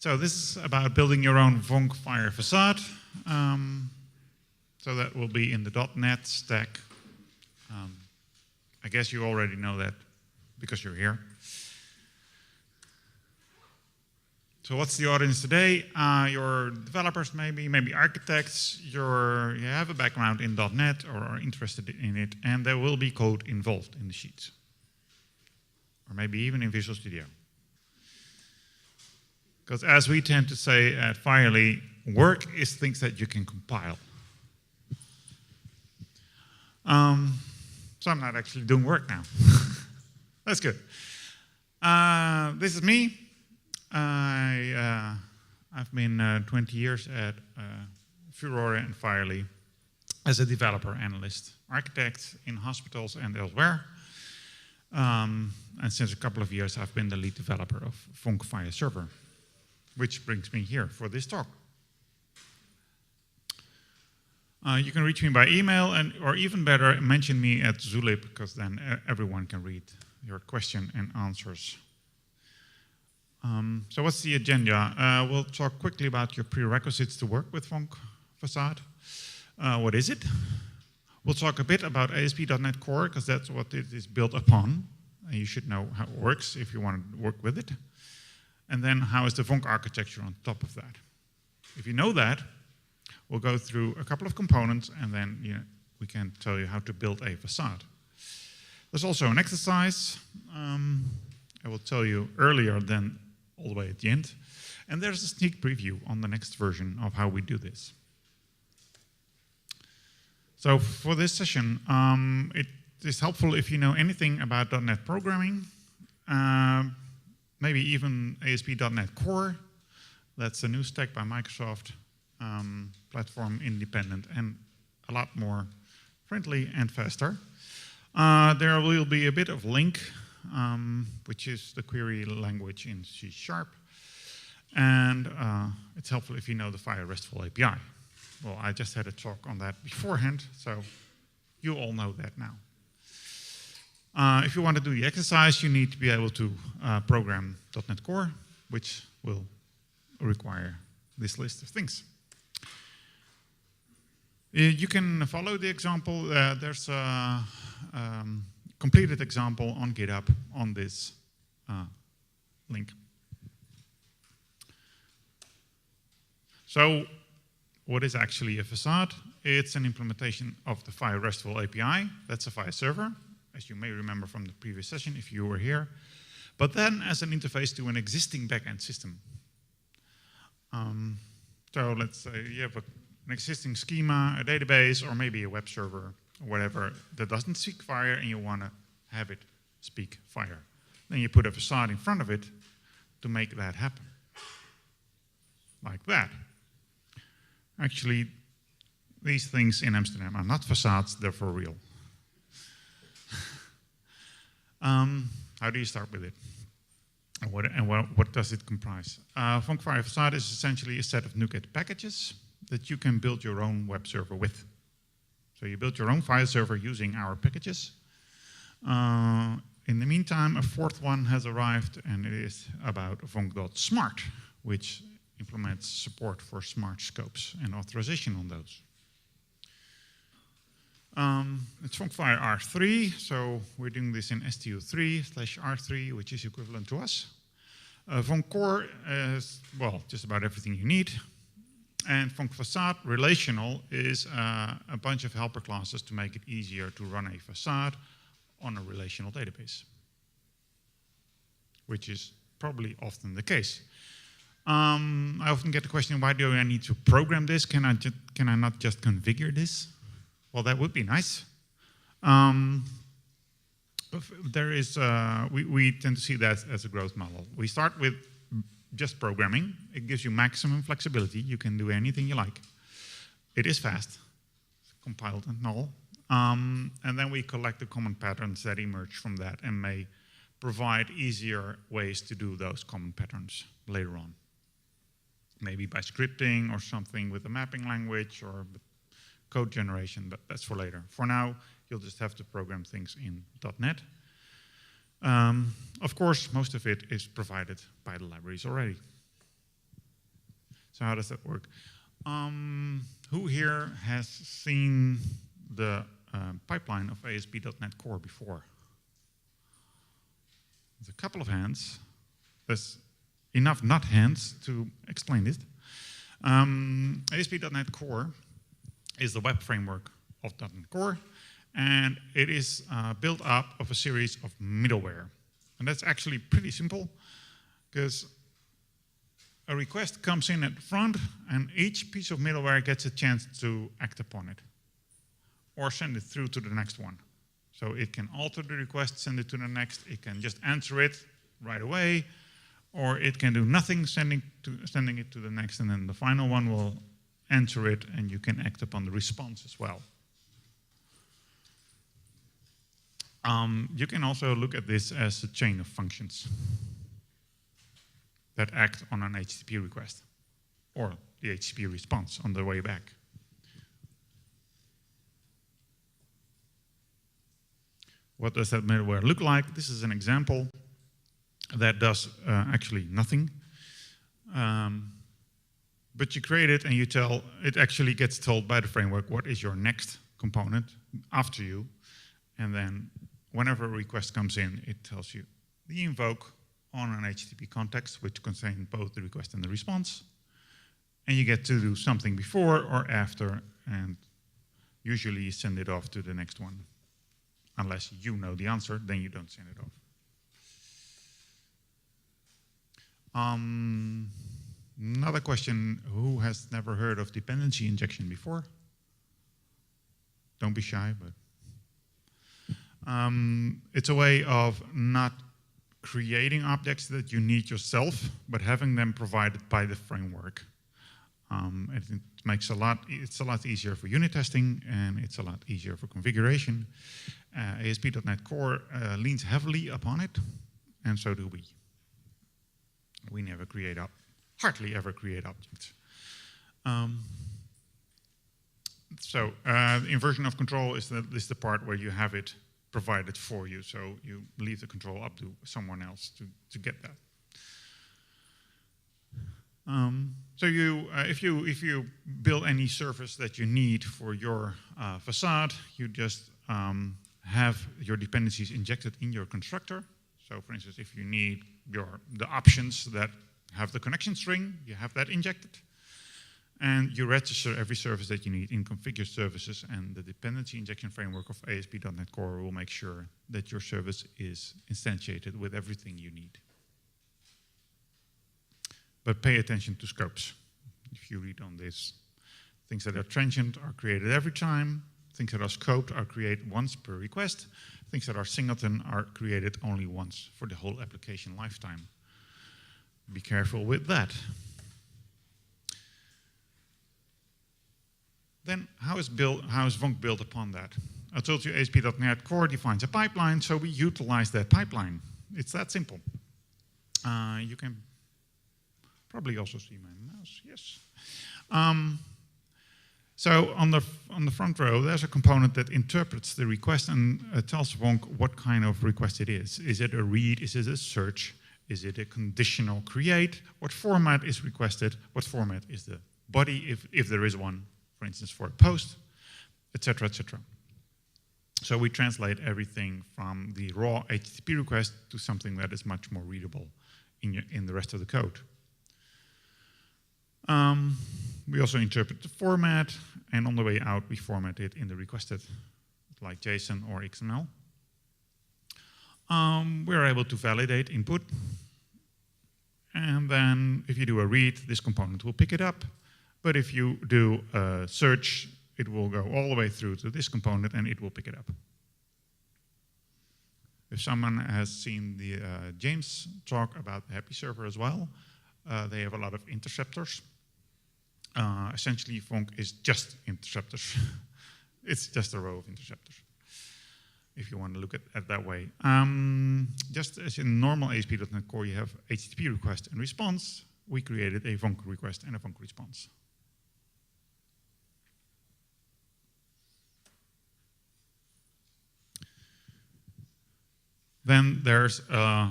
So this is about building your own Vonk FHIR Facade. So that will be in the .NET stack. I guess you already know that because you're here. So what's the audience today? You're developers maybe architects, you have a background in .NET or are interested in it, and there will be code involved in the sheets. Or maybe even in Visual Studio. Because as we tend to say at FHIRly, work is things that you can compile. So I'm not actually doing work now. That's good. This is me. I've been 20 years at Furore and FHIRly as a developer analyst, architect in hospitals and elsewhere. And since a couple of years, I've been the lead developer of Vonk FHIR Server, which brings me here for this talk. You can reach me by email, or even better, mention me at Zulip, because then everyone can read your question and answers. So what's the agenda? We'll talk quickly about your prerequisites to work with Vonk Facade. What is it? We'll talk a bit about ASP.NET Core, because that's what it is built upon. And you should know how it works if you want to work with it. And then how is the Vonk architecture on top of that? If you know that, we'll go through a couple of components, and then we can tell you how to build a facade. There's also an exercise. I will tell you earlier than all the way at the end. And there's a sneak preview on the next version of how we do this. So for this session, it is helpful if you know anything about .NET programming, maybe even ASP.NET Core. That's a new stack by Microsoft, platform independent and a lot more friendly and faster. There will be a bit of Link, which is the query language in C#. And it's helpful if you know the FHIR RESTful API. Well, I just had a talk on that beforehand, so you all know that now. If you want to do the exercise, you need to be able to program .NET Core, which will require this list of things. You can follow the example. There's a completed example on GitHub on this link. So, what is actually a facade? It's an implementation of the FHIR RESTful API. That's a FHIR server, as you may remember from the previous session if you were here. But then as an interface to an existing backend system. So let's say you have an existing schema, a database, or maybe a web server, or whatever, that doesn't speak FHIR, and you want to have it speak FHIR. Then you put a facade in front of it to make that happen. Like that. Actually, these things in Amsterdam are not facades, they're for real. How do you start with it? And what does it comprise? Vonk FHIR Facade is essentially a set of NuGet packages that you can build your own web server with. So you build your own FHIR server using our packages. In the meantime, a fourth one has arrived, and it is about Vonk.smart, which implements support for smart scopes and authorization on those. It's Vonk FHIR R3, so we're doing this in STU3/R3, which is equivalent to us. Vonk Core is, well, just about everything you need. And Vonk Facade Relational is a bunch of helper classes to make it easier to run a facade on a relational database, which is probably often the case. I often get the question, why do I need to program this? Can I not just configure this? Well, that would be nice. We tend to see that as a growth model. We start with just programming. It gives you maximum flexibility. You can do anything you like. It is fast, compiled and null. And then we collect the common patterns that emerge from that and may provide easier ways to do those common patterns later on. Maybe by scripting or something with a mapping language or code generation, but that's for later. For now, you'll just have to program things in .NET. Of course, most of it is provided by the libraries already. So how does that work? Who here has seen the pipeline of ASP.NET Core before? There's a couple of hands. There's enough not hands to explain this. ASP.NET Core is the web framework of .NET Core, and it is built up of a series of middleware. And that's actually pretty simple, because a request comes in at the front, and each piece of middleware gets a chance to act upon it, or send it through to the next one. So it can alter the request, send it to the next, it can just answer it right away, or it can do nothing, sending it to the next, and then the final one will answer it, and you can act upon the response as well. You can also look at this as a chain of functions that act on an HTTP request, or the HTTP response on the way back. What does that middleware look like? This is an example that does actually nothing. But you create it and you tell, it actually gets told by the framework what is your next component after you. And then whenever a request comes in, it tells you the invoke on an HTTP context, which contains both the request and the response. And you get to do something before or after, and usually you send it off to the next one. Unless you know the answer, then you don't send it off. Another question, who has never heard of dependency injection before? Don't be shy, but it's a way of not creating objects that you need yourself, but having them provided by the framework. It makes it's a lot easier for unit testing, and it's a lot easier for configuration. ASP.NET Core leans heavily upon it, and so do we. We never create hardly ever create objects. Inversion of control is the part where you have it provided for you, so you leave the control up to someone else to get that. If you build any service that you need for your facade, you just have your dependencies injected in your constructor. So for instance, if you need the options that have the connection string, you have that injected. And you register every service that you need in configure services, and the dependency injection framework of ASP.NET Core will make sure that your service is instantiated with everything you need. But pay attention to scopes. If you read on this, things that are transient are created every time. Things that are scoped are created once per request. Things that are singleton are created only once for the whole application lifetime. Be careful with that. Then how is Vonk built upon that? I told you ASP.NET Core defines a pipeline, so we utilize that pipeline. It's that simple. You can probably also see my mouse, yes. So on the front row, there's a component that interprets the request and tells Vonk what kind of request it is. Is it a read? Is it a search? Is it a conditional create? What format is requested? What format is the body, if there is one, for instance, for a post, etc., etc. So we translate everything from the raw HTTP request to something that is much more readable in the rest of the code. We also interpret the format, and on the way out, we format it in the requested, like JSON or XML. We're able to validate input, and then if you do a read, this component will pick it up. But if you do a search, it will go all the way through to this component, and it will pick it up. If someone has seen the James talk about the Happy Server as well, they have a lot of interceptors. Essentially, Vonk is just interceptors. It's just a row of interceptors, if you want to look at it that way. Just as in normal ASP.NET Core, you have HTTP request and response. We created a Vonk request and a Vonk response. Then there's a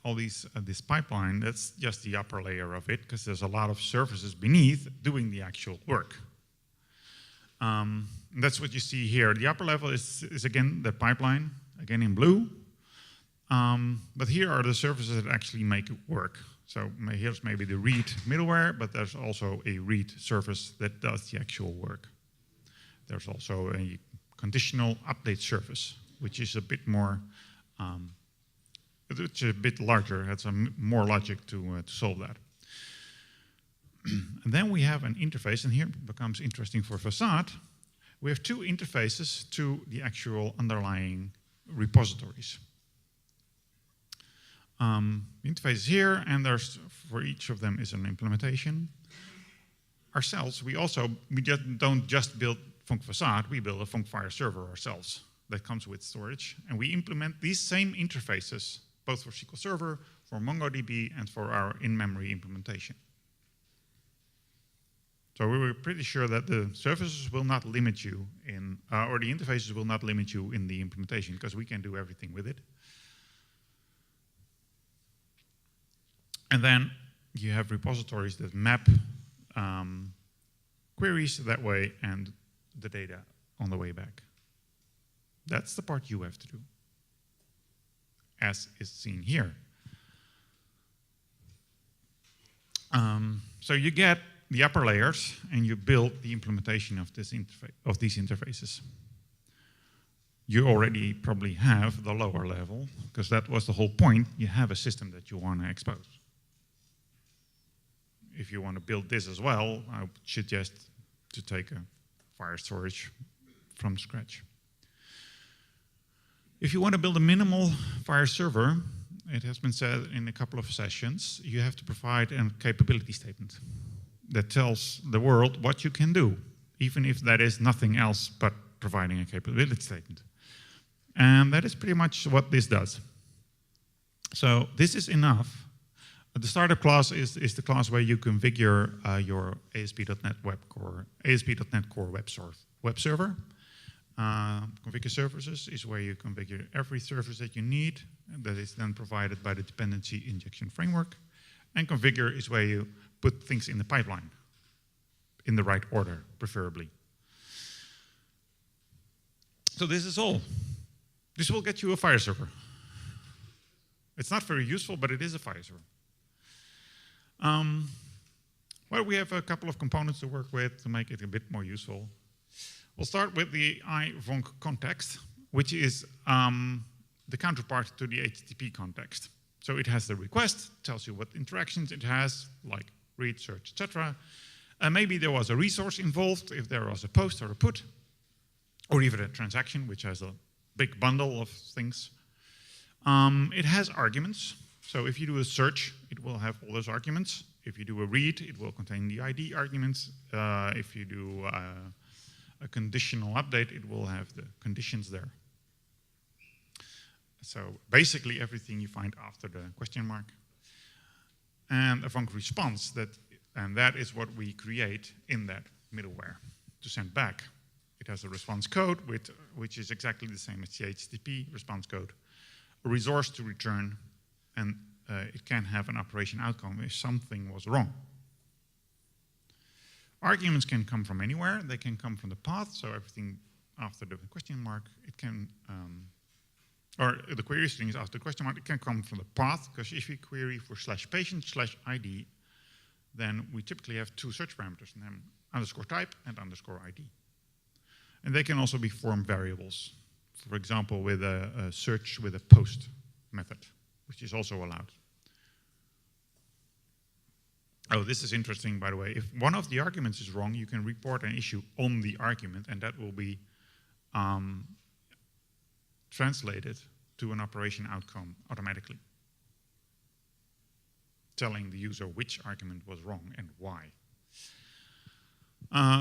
all these this pipeline, that's just the upper layer of it, because there's a lot of services beneath doing the actual work. That's what you see here. The upper level is again the pipeline, again in blue. But here are the services that actually make it work. So here's maybe the read middleware, but there's also a read service that does the actual work. There's also a conditional update service, which is a bit more, which is a bit larger. Has more logic to solve that. And then we have an interface, and here it becomes interesting for Facade. We have two interfaces to the actual underlying repositories. The interface is here, and there's for each of them is an implementation. Ourselves, we don't just build Vonk Facade, we build a Vonk FHIR server ourselves that comes with storage, and we implement these same interfaces both for SQL Server, for MongoDB, and for our in-memory implementation. So we were pretty sure that the services will not limit you in, or the interfaces will not limit you in the implementation, because we can do everything with it. And then you have repositories that map queries that way and the data on the way back. That's the part you have to do, as is seen here. So you get the upper layers and you build the implementation of this these interfaces. You already probably have the lower level, because that was the whole point. You have a system that you want to expose. If you want to build this as well, I would suggest to take a FHIR storage from scratch. If you want to build a minimal FHIR server, it has been said in a couple of sessions, you have to provide a capability statement that tells the world what you can do, even if that is nothing else but providing a capability statement. And that is pretty much what this does. So this is enough. The startup class is the class where you configure your ASP.NET Core web server. Configure services is where you configure every service that you need, and that is then provided by the dependency injection framework. And configure is where you put things in the pipeline, in the right order, preferably. So this is all. This will get you a FHIR server. It's not very useful, but it is a FHIR server. Well, we have a couple of components to work with to make it a bit more useful. We'll start with the iVonk context, which is the counterpart to the HTTP context. So it has the request, tells you what interactions it has, like read, search, etc. Maybe there was a resource involved, if there was a post or a put, or even a transaction, which has a big bundle of things. It has arguments. So if you do a search, it will have all those arguments. If you do a read, it will contain the ID arguments. If you do a conditional update, it will have the conditions there. So basically everything you find after the question mark. And a Vonk response, and that is what we create in that middleware to send back. It has a response code, which is exactly the same as the HTTP response code. A resource to return, and it can have an operation outcome if something was wrong. Arguments can come from anywhere. They can come from the path, so everything after the question mark, it can, or the query strings after the question mark, it can come from the path, because if you query for /patient/ID, then we typically have two search parameters, and then _type and _ID. And they can also be form variables, for example, with a search with a post method, which is also allowed. Oh, this is interesting, by the way. If one of the arguments is wrong, you can report an issue on the argument, and that will be translated to an operation outcome automatically, telling the user which argument was wrong and why.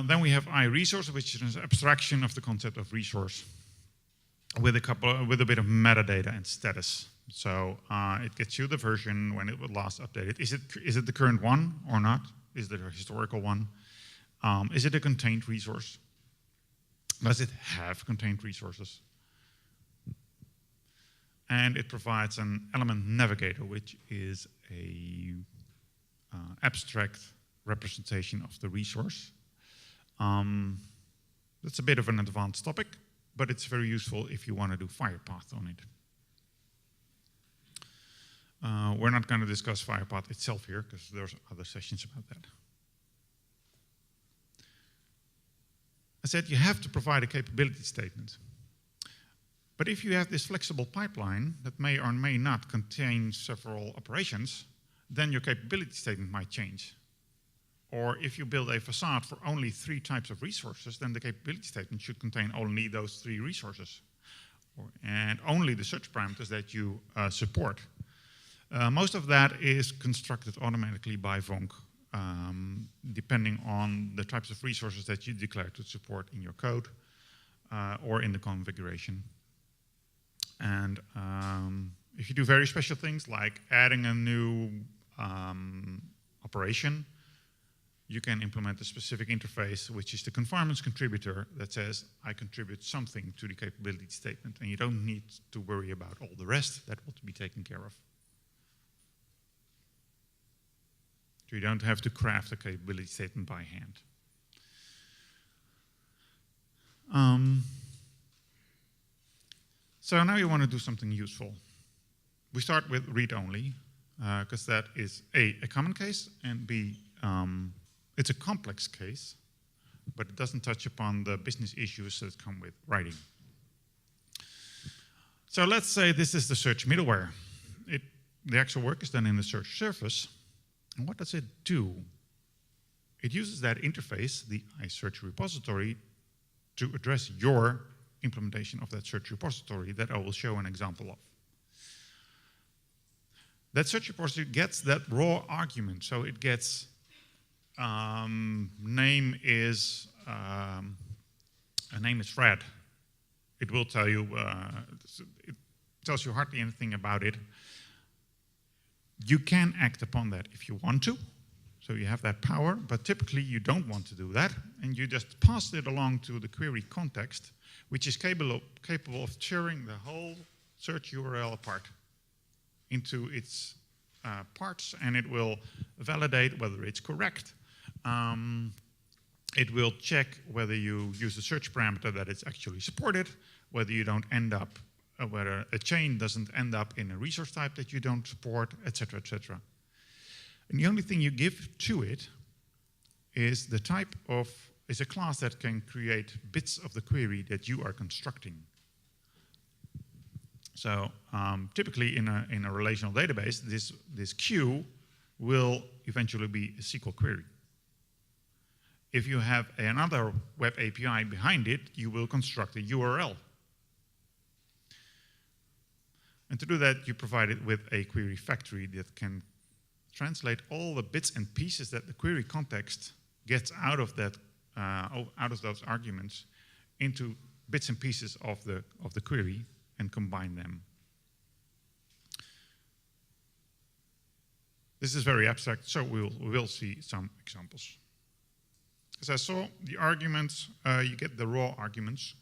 Then we have iResource, which is an abstraction of the concept of resource with a bit of metadata and status. So it gets you the version when it was last updated. Is it the current one or not? Is it a historical one? Is it a contained resource? Does it have contained resources? And it provides an element navigator, which is a abstract representation of the resource. That's a bit of an advanced topic, but it's very useful if you want to do FHIR path on it. We're not going to discuss FHIR path itself here, because there's other sessions about that. I said you have to provide a capability statement. But if you have this flexible pipeline that may or may not contain several operations, then your capability statement might change. Or if you build a facade for only 3 types of resources, then the capability statement should contain only those 3 resources, and only the search parameters that you support. Most of that is constructed automatically by Vonk, depending on the types of resources that you declare to support in your code or in the configuration. And if you do very special things like adding a new operation, you can implement a specific interface, which is the conformance contributor that says, I contribute something to the capability statement, and you don't need to worry about all the rest. That will be taken care of. So you don't have to craft a capability statement by hand. So now you want to do something useful. We start with read-only, because that is A, a common case, and B, it's a complex case, but it doesn't touch upon the business issues that come with writing. So let's say this is the search middleware. The actual work is done in the search surface. And what does it do? It uses that interface, the iSearch repository, to address your implementation of that search repository that I will show an example of. That search repository gets that raw argument, so it gets name is Fred. It will tell you. It tells you hardly anything about it. You can act upon that if you want to, so you have that power. But typically, you don't want to do that, and you just pass it along to the query context, which is capable of tearing the whole search URL apart into its parts, and it will validate whether it's correct. It will check whether you use a search parameter that it's actually supported, whether you don't end up, whether a chain doesn't end up in a resource type that you don't support, etc., etc. And the only thing you give to it is the type of, is a class that can create bits of the query that you are constructing. So typically in a relational database, this queue will eventually be a SQL query. If you have another web API behind it, you will construct a URL. And to do that, you provide it with a query factory that can translate all the bits and pieces that the query context gets out of that, out of those arguments, into bits and pieces of the query and combine them. This is very abstract, so we will see some examples. As I saw, the arguments, you get the raw arguments.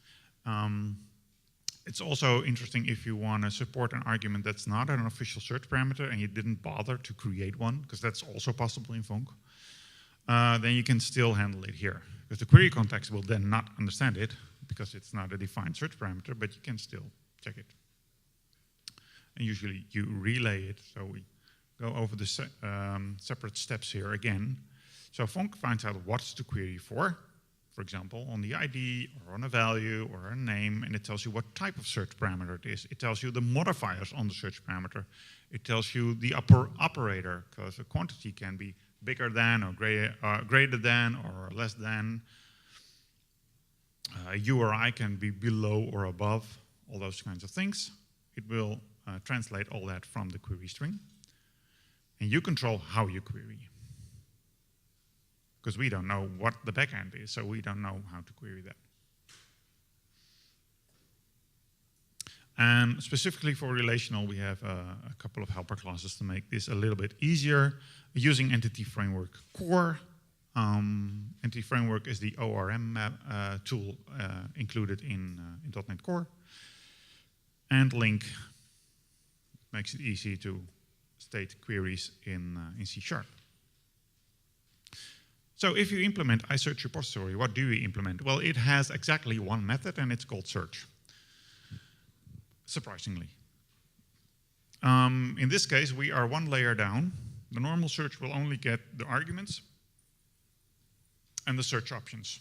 It's also interesting if you want to support an argument that's not an official search parameter and you didn't bother to create one, because that's also possible in Vonk. Then you can still handle it here, because the query context will then not understand it because it's not a defined search parameter, but you can still check it. And usually you relay it, so we go over the separate steps here again. So Vonk finds out what's to query for example, on the ID or on a value or a name, and it tells you what type of search parameter it is. It tells you the modifiers on the search parameter. It tells you the upper operator, because a quantity can be bigger than or greater than or less than. A URI can be below or above, all those kinds of things. It will translate all that from the query string. And you control how you query, because we don't know what the backend is, so we don't know how to query that. And specifically for relational, we have a couple of helper classes to make this a little bit easier, using Entity Framework Core. Entity Framework is the ORM tool included in .NET Core. And Link. makes it easy to state queries in C#. So if you implement iSearch repository, what do you implement? Well, it has exactly one method, and it's called search, surprisingly. In this case, we are one layer down. The normal search will only get the arguments and the search options.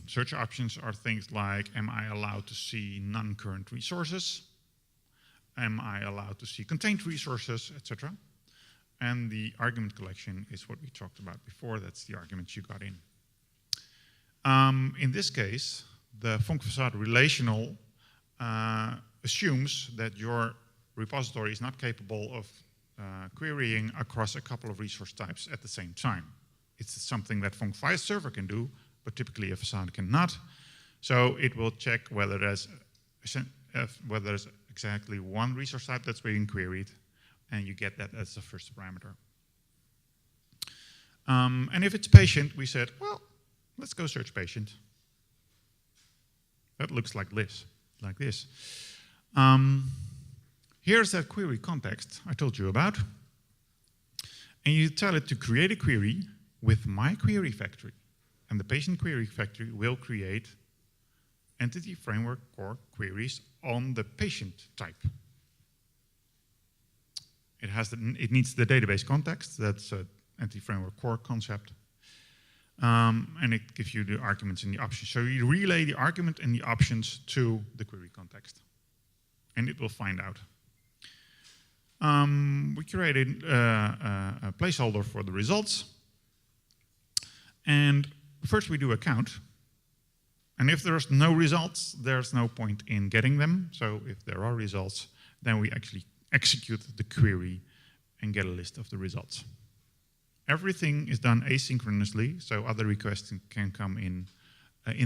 Search options are things like, am I allowed to see non-current resources? Am I allowed to see contained resources, etc.? And the argument collection is what we talked about before. That's the arguments you got in. In this case, the Vonk Facade relational assumes that your repository is not capable of querying across a couple of resource types at the same time. It's something that Vonk FHIR server can do, but typically a facade cannot. So it will check whether there's exactly one resource type that's being queried, and you get that as the first parameter. And if it's patient, we said, well, let's go search patient. That looks like this. Here's that query context I told you about. And you tell it to create a query with my query factory. And the patient query factory will create entity framework core queries on the patient type. It needs the database context. That's an entity framework core concept. And it gives you the arguments and the options. So you relay the argument and the options to the query context. And it will find out. We created a placeholder for the results. And first we do a count. And if there's no results, there's no point in getting them. So if there are results, then we actually execute the query and get a list of the results. Everything is done asynchronously, so other requests can come in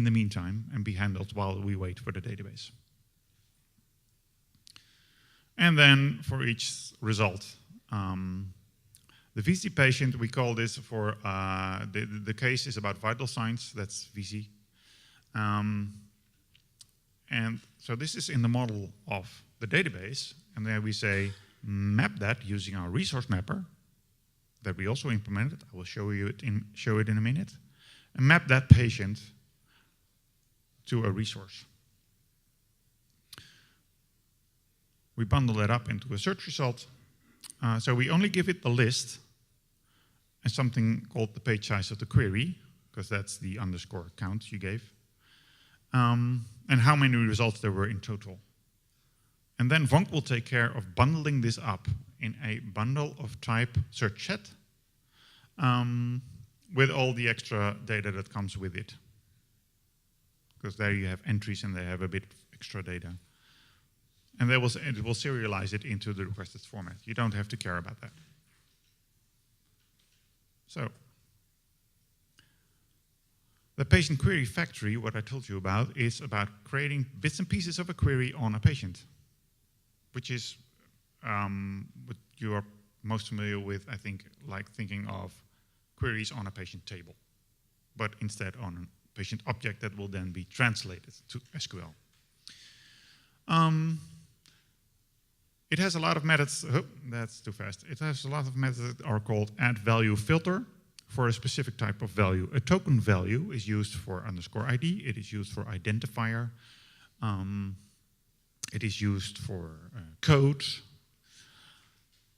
the meantime and be handled while we wait for the database. And then for each result, the VC patient, we call this for, the case is about vital signs, that's VC. And so this is in the model of the database, and then we say map that using our resource mapper that we also implemented. I will show it in a minute, and map that patient to a resource. We bundle that up into a search result. So we only give it the list and something called the page size of the query, because that's the underscore count you gave, and how many results there were in total. And then Vonk will take care of bundling this up in a bundle of type search set with all the extra data that comes with it. Because there you have entries and they have a bit of extra data. And it will serialize it into the requested format. You don't have to care about that. So, the patient query factory, what I told you about, is about creating bits and pieces of a query on a patient, which is what you are most familiar with, I think, like thinking of queries on a patient table, but instead on a patient object that will then be translated to SQL. It has a lot of methods. Oh, that's too fast. It has a lot of methods that are called add value filter for a specific type of value. A token value is used for underscore ID. It is used for identifier. It is used for code.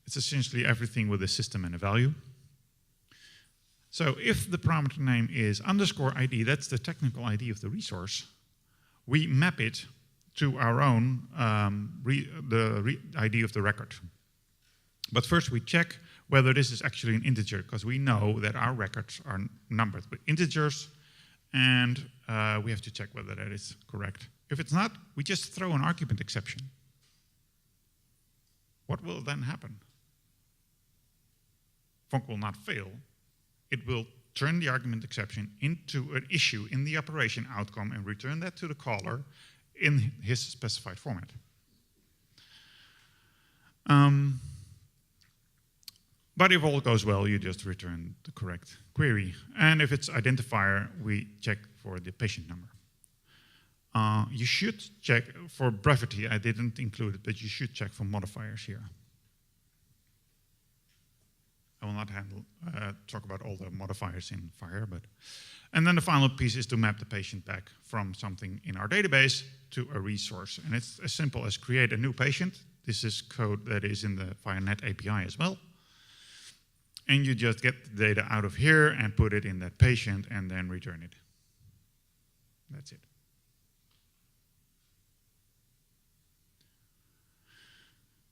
It's essentially everything with a system and a value. So if the parameter name is underscore ID, that's the technical ID of the resource, we map it to our own ID of the record. But first we check whether this is actually an integer, because we know that our records are numbered with integers, and we have to check whether that is correct. If it's not, we just throw an argument exception. What will then happen? Vonk will not fail. It will turn the argument exception into an issue in the operation outcome and return that to the caller in his specified format. But if all goes well, you just return the correct query. And if it's identifier, we check for the patient number. you should check, for brevity, I didn't include it, but you should check for modifiers here. I will not talk about all the modifiers in FHIR, but. And then the final piece is to map the patient back from something in our database to a resource. And it's as simple as create a new patient. This is code that is in the FHIR Net API as well. And you just get the data out of here and put it in that patient and then return it. That's it.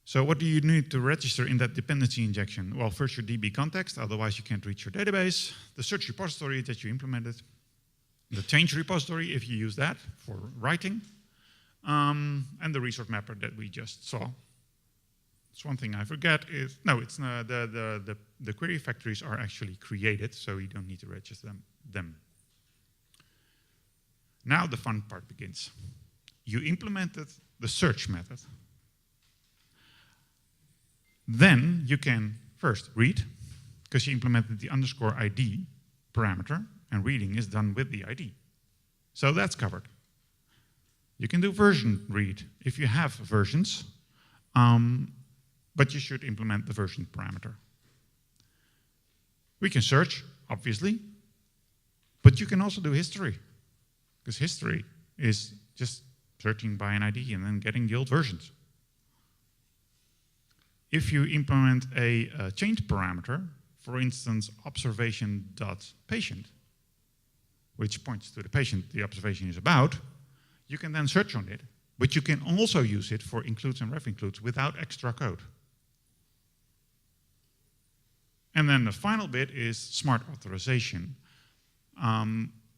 So what do you need to register in that dependency injection? Well, first your DB context, otherwise you can't reach your database. The search repository that you implemented. The change repository, if you use that for writing. And the resource mapper that we just saw. It's one thing I forget is, no, it's not, the query factories are actually created, so you don't need to register them. Now the fun part begins. You implemented the search method. Then you can first read, because you implemented the _ID parameter, and reading is done with the ID. So that's covered. You can do version read if you have versions, but you should implement the version parameter. We can search, obviously, but you can also do history, because history is just searching by an ID and then getting the old versions. If you implement a change parameter, for instance, observation.patient, which points to the patient the observation is about, you can then search on it, but you can also use it for includes and ref includes without extra code. And then the final bit is smart authorization.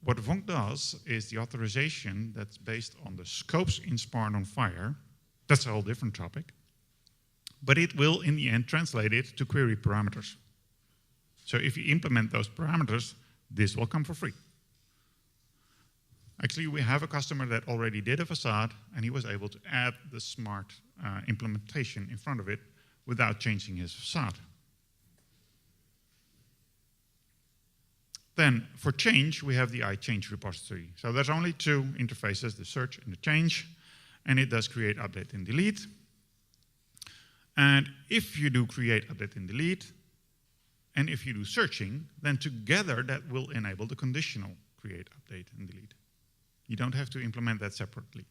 What Vonk does is the authorization that's based on the scopes in Sparn on FHIR. That's a whole different topic. But it will, in the end, translate it to query parameters. So if you implement those parameters, this will come for free. Actually, we have a customer that already did a facade, and he was able to add the smart implementation in front of it without changing his facade. Then, for change, we have the iChange repository. So there's only two interfaces, the search and the change, and it does create, update, and delete. And if you do create, update, and delete, and if you do searching, then together that will enable the conditional create, update, and delete. You don't have to implement that separately.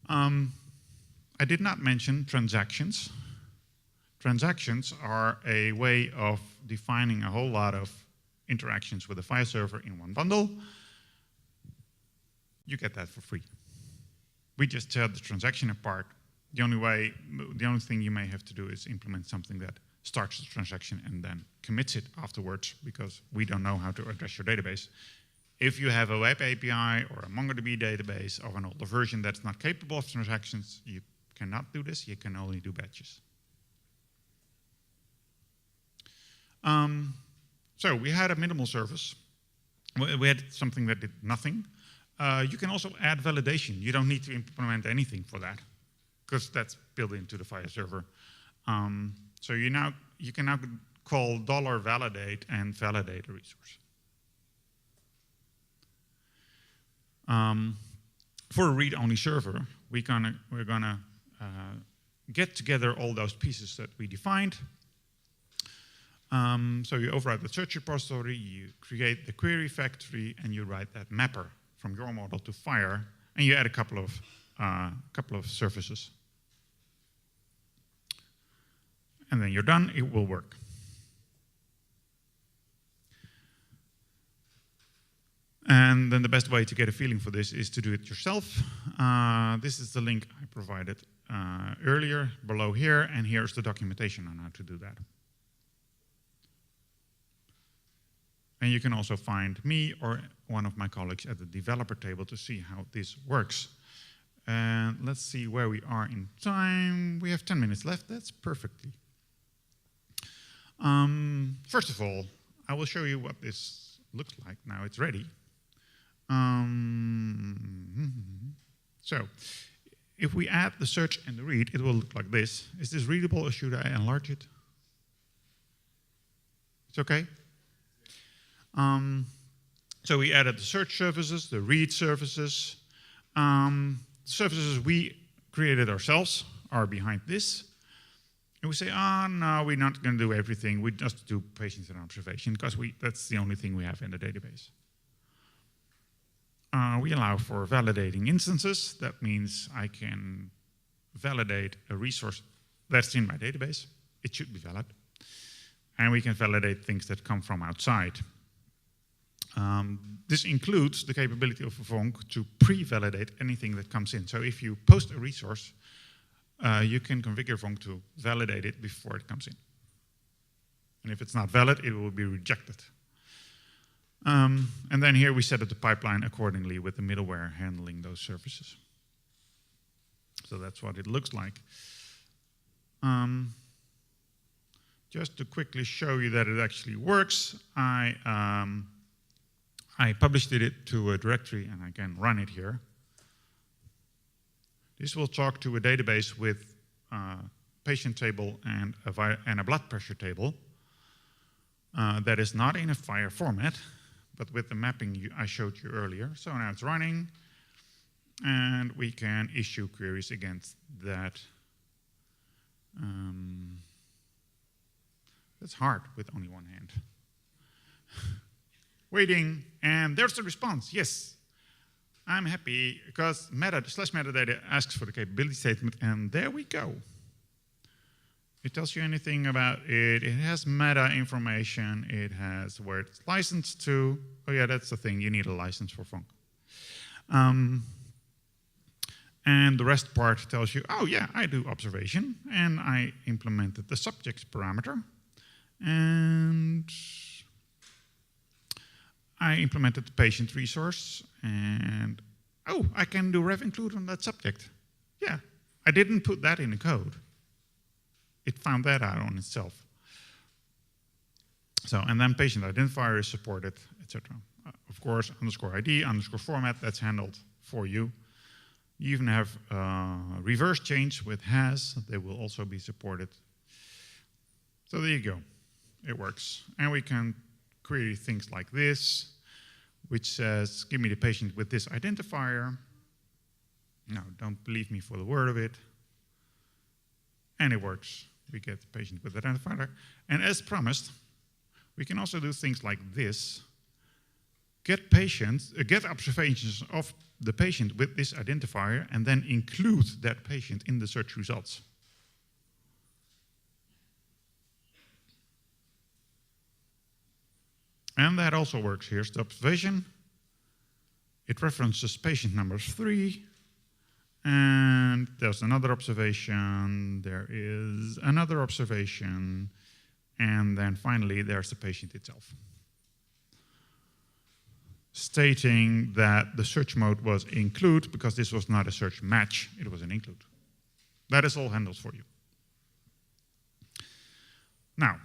I did not mention transactions. Transactions are a way of defining a whole lot of interactions with the FHIR server in one bundle. You get that for free. We just set the transaction apart. The only thing you may have to do is implement something that starts the transaction and then commits it afterwards, because we don't know how to address your database. If you have a web API or a MongoDB database of an older version that's not capable of transactions, you cannot do this. You can only do batches. So we had a minimal service. We had something that did nothing. You can also add validation. You don't need to implement anything for that, because that's built into the FHIR server. So you can now call $validate and validate a resource. For a read-only server, we're gonna get together all those pieces that we defined. So you override the search repository, you create the query factory, and you write that mapper from your model to FHIR, and you add a couple of services. And then you're done, it will work. And then the best way to get a feeling for this is to do it yourself. This is the link I provided earlier below here, and here's the documentation on how to do that. And you can also find me or one of my colleagues at the developer table to see how this works. And let's see where we are in time. We have 10 minutes left, that's perfectly. First of all, I will show you what this looks like now it's ready. So, if we add the search and the read, it will look like this. Is this readable or should I enlarge it? It's okay? So we added the search services, the read services. Services we created ourselves are behind this. And we say, no, we're not going to do everything. We just do patients and observation because that's the only thing we have in the database. We allow for validating instances. That means I can validate a resource that's in my database. It should be valid. And we can validate things that come from outside. This includes the capability of Vonk to pre-validate anything that comes in. So if you post a resource, you can configure Vonk to validate it before it comes in. And if it's not valid, it will be rejected. And then here we set up the pipeline accordingly with the middleware handling those services. So that's what it looks like. Just to quickly show you that it actually works, I published it to a directory and I can run it here. This will talk to a database with a patient table and a blood pressure table that is not in a FHIR format, but with the mapping I showed you earlier. So now it's running, and we can issue queries against that. That's hard with only one hand. Waiting, and there's the response. Yes, I'm happy because /metadata asks for the capability statement, and there we go. It tells you anything about it. It has meta information. It has where it's licensed to. Oh yeah, that's the thing. You need a license for Vonk. And the rest part tells you, oh yeah, I do observation, and I implemented the subjects parameter, and I implemented the patient resource, and oh, I can do ref include on that subject. Yeah, I didn't put that in the code. It found that out on itself. So, and then patient identifier is supported, etc. Of course, _ID, _format, that's handled for you. You even have reverse change with has, they will also be supported. So there you go, it works. And we can query things like this, which says, give me the patient with this identifier. No, don't believe me for the word of it. And it works. We get the patient with identifier. And as promised, we can also do things like this. Get observations of the patient with this identifier and then include that patient in the search results. And that also works. Here's the observation. It references patient number 3. And there's another observation. There is another observation. And then finally, there's the patient itself, stating that the search mode was include because this was not a search match, it was an include. That is all handled for you. Now,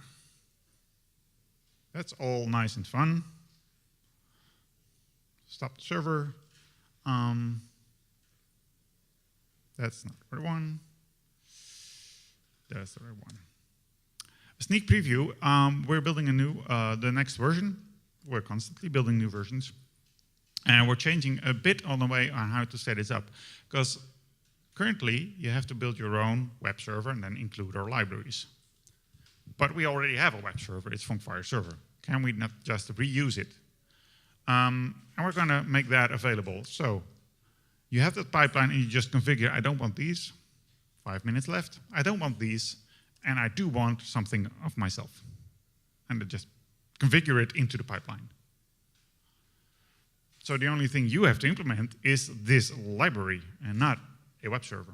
that's all nice and fun. Stop the server. That's not the right one. That's the right one. A sneak preview, we're building a new, the next version. We're constantly building new versions. And we're changing a bit on the way on how to set this up. Because currently, you have to build your own web server and then include our libraries. But we already have a web server, it's Vonk FHIR server. Can we not just reuse it? And we're going to make that available. So you have that pipeline and you just configure, I don't want these. 5 minutes left. I don't want these. And I do want something of myself. And just configure it into the pipeline. So the only thing you have to implement is this library and not a web server.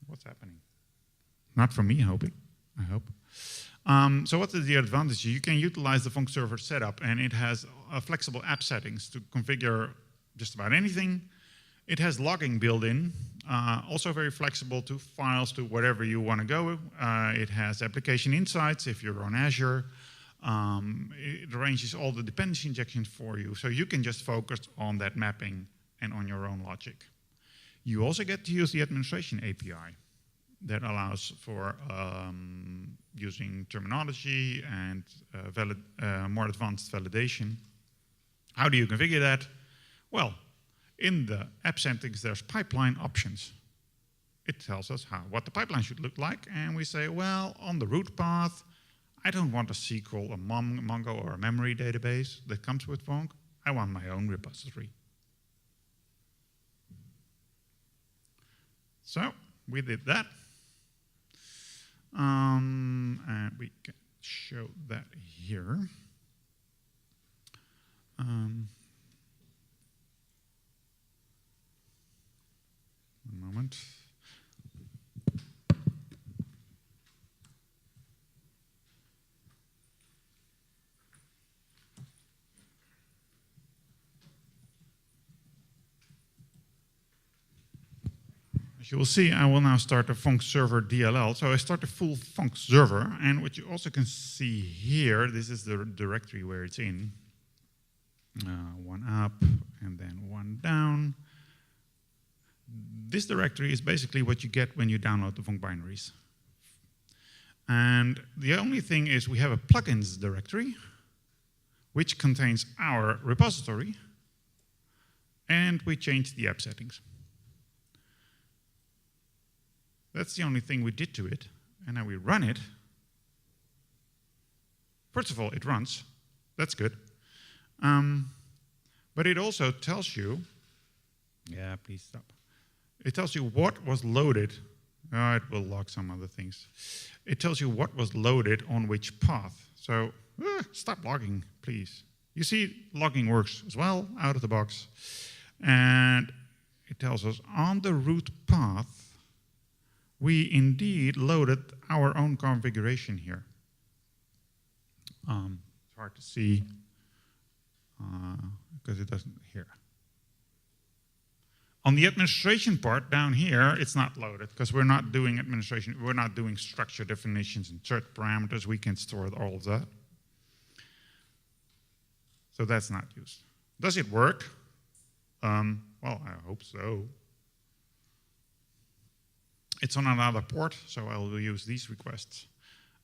What's happening? Not for me, I hope. So what is the advantage? You can utilize the Vonk server setup, and it has flexible app settings to configure just about anything. It has logging built in, also very flexible to files, to whatever you want to go. It has application insights if you're on Azure. It arranges all the dependency injections for you, so you can just focus on that mapping and on your own logic. You also get to use the administration API. that allows for using terminology and more advanced validation. How do you configure that? Well, in the app settings, there's pipeline options. It tells us what the pipeline should look like, and we say, well, on the root path, I don't want a SQL, a Mongo, or a memory database that comes with Vonk. I want my own repository. So we did that. And we can show that here. One moment. As you will see, I will now start the Vonk server DLL. So I start the full Vonk server, and what you also can see here, this is the directory where it's in. One up and then one down. This directory is basically what you get when you download the Vonk binaries. And the only thing is we have a plugins directory, which contains our repository, and we change the app settings. That's the only thing we did to it. And now we run it. First of all, it runs. That's good. But it also tells you, yeah, please stop. It tells you what was loaded. Oh, it will log some other things. It tells you what was loaded on which path. So stop logging, please. You see, logging works as well out of the box. And it tells us on the root path, we indeed loaded our own configuration here. It's hard to see because it doesn't here. On the administration part down here, it's not loaded because we're not doing administration. We're not doing structure definitions and thread parameters. We can store all of that. So that's not used. Does it work? Well, I hope so. It's on another port, so I will use these requests.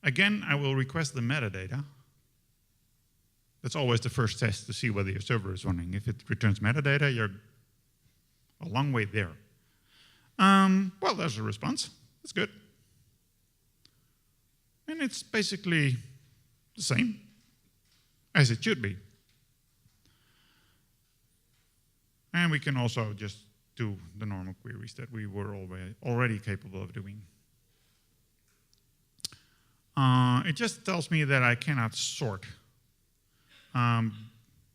Again, I will request the metadata. That's always the first test to see whether your server is running. If it returns metadata, you're a long way there. Well, there's a response. That's good. And it's basically the same as it should be. And we can also just do the normal queries that we were already capable of doing. It just tells me that I cannot sort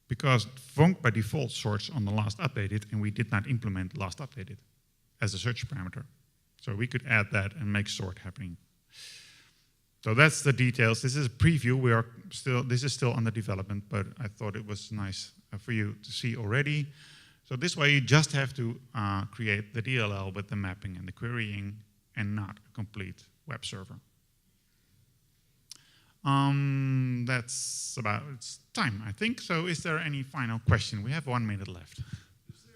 because Vonk by default sorts on the last updated, and we did not implement last updated as a search parameter. So we could add that and make sort happening. So that's the details. This is a preview. This is still under development, but I thought it was nice for you to see already. So this way you just have to create the DLL with the mapping and the querying and not a complete web server. That's about its time, I think. So is there any final question? We have 1 minute left. Is there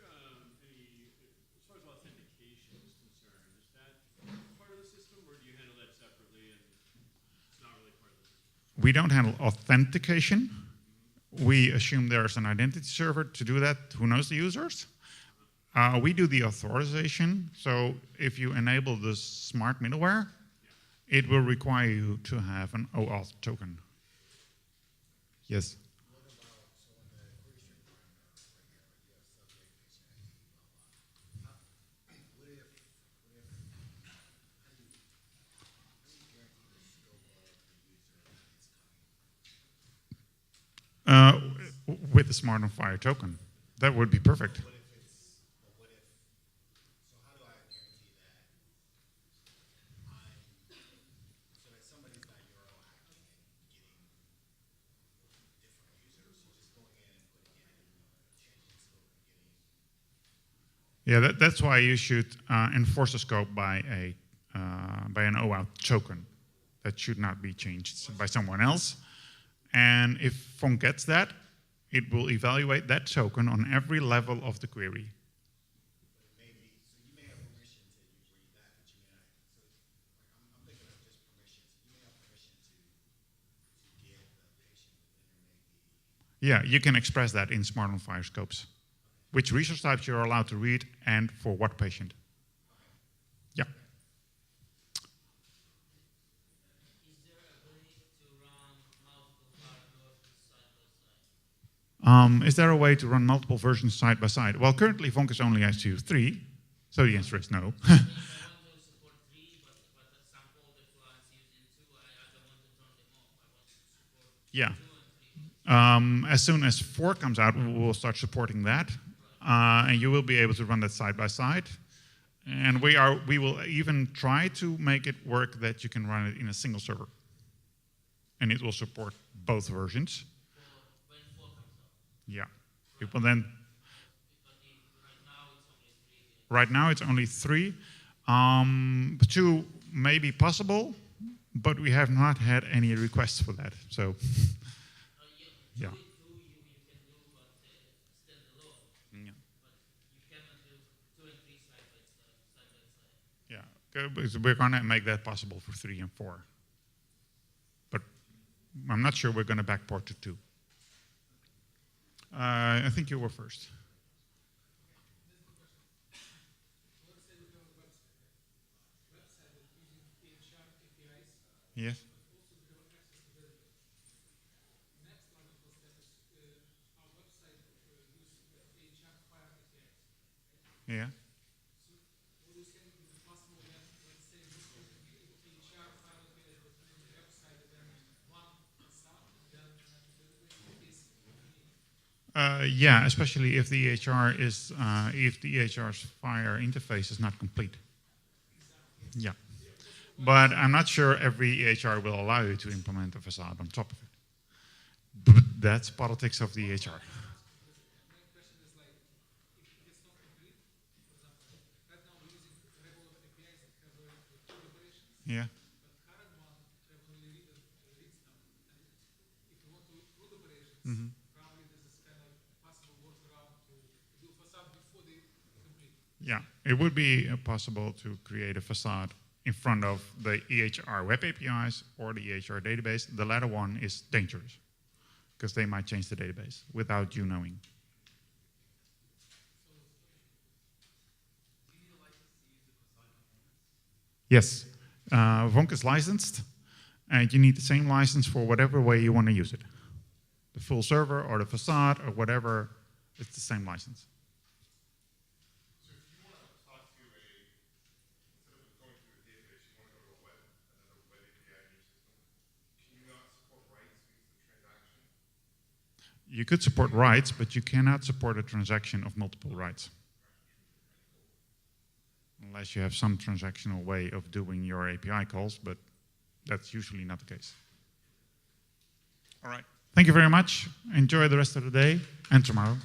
any, as far as authentication is concerned, is that part of the system, or do you handle that separately and it's not really part of the system? We don't handle authentication. We assume there's an identity server to do that, who knows the users. We do the authorization. So if you enable the smart middleware, it will require you to have an OAuth token. Yes? What about, so in the query string parameter right here, you have subject, patient ID, blah, blah. What if, how do you guarantee the scope of the user that it's coming? With the Smart on Fire token. That would be perfect. What if it's, but what if, so how do I guarantee that so that somebody's not URL hacking and getting different users, so just going in and putting in, changing the scope and getting. Yeah, that's why you should enforce the scope by an OAuth token. That should not be changed by someone else. And if Vonk gets that, it will evaluate that token on every level of the query. Maybe, so you may have permission to read that, but you may not. So Yeah, you can express that in Smart on FHIR scopes. Which resource types you're allowed to read and for what patient. Yeah. Is there a way to run multiple FHIR versions side by side? Is there a way to run multiple versions side by side? Well, currently Vonk is only SU3, so the answer is no. If I want to support 3, but some older clients using 2, I don't want to turn them off. I want to support Yeah. 2 and 3. As soon as 4 comes out, we will start supporting that. And you will be able to run that side by side. And we will even try to make it work that you can run it in a single server. And it will support both versions. When 4 comes out. Yeah. It will then. But Right now it's only 3. 2 may be possible, but we have not had any requests for that. So, yeah. 2 you can do, but standalone. Yeah. But you cannot do 2 and 3 side by side. Yeah, because we're going to make that possible for 3 and 4. But I'm not sure we're going to backport to 2. I think you were first. Yes. Yeah. Yeah, especially if the EHR is if the EHR's FHIR interface is not complete. Yeah, but I'm not sure every EHR will allow you to implement a facade on top of it. But that's politics of the EHR. Yeah. Mm-hmm. Yeah, it would be possible to create a facade in front of the EHR web APIs or the EHR database. The latter one is dangerous because they might change the database without you knowing. Yes, Vonk is licensed, and you need the same license for whatever way you want to use it. The full server or the facade or whatever, it's the same license. You could support writes, but you cannot support a transaction of multiple writes. Unless you have some transactional way of doing your API calls, but that's usually not the case. All right. Thank you very much. Enjoy the rest of the day and tomorrow.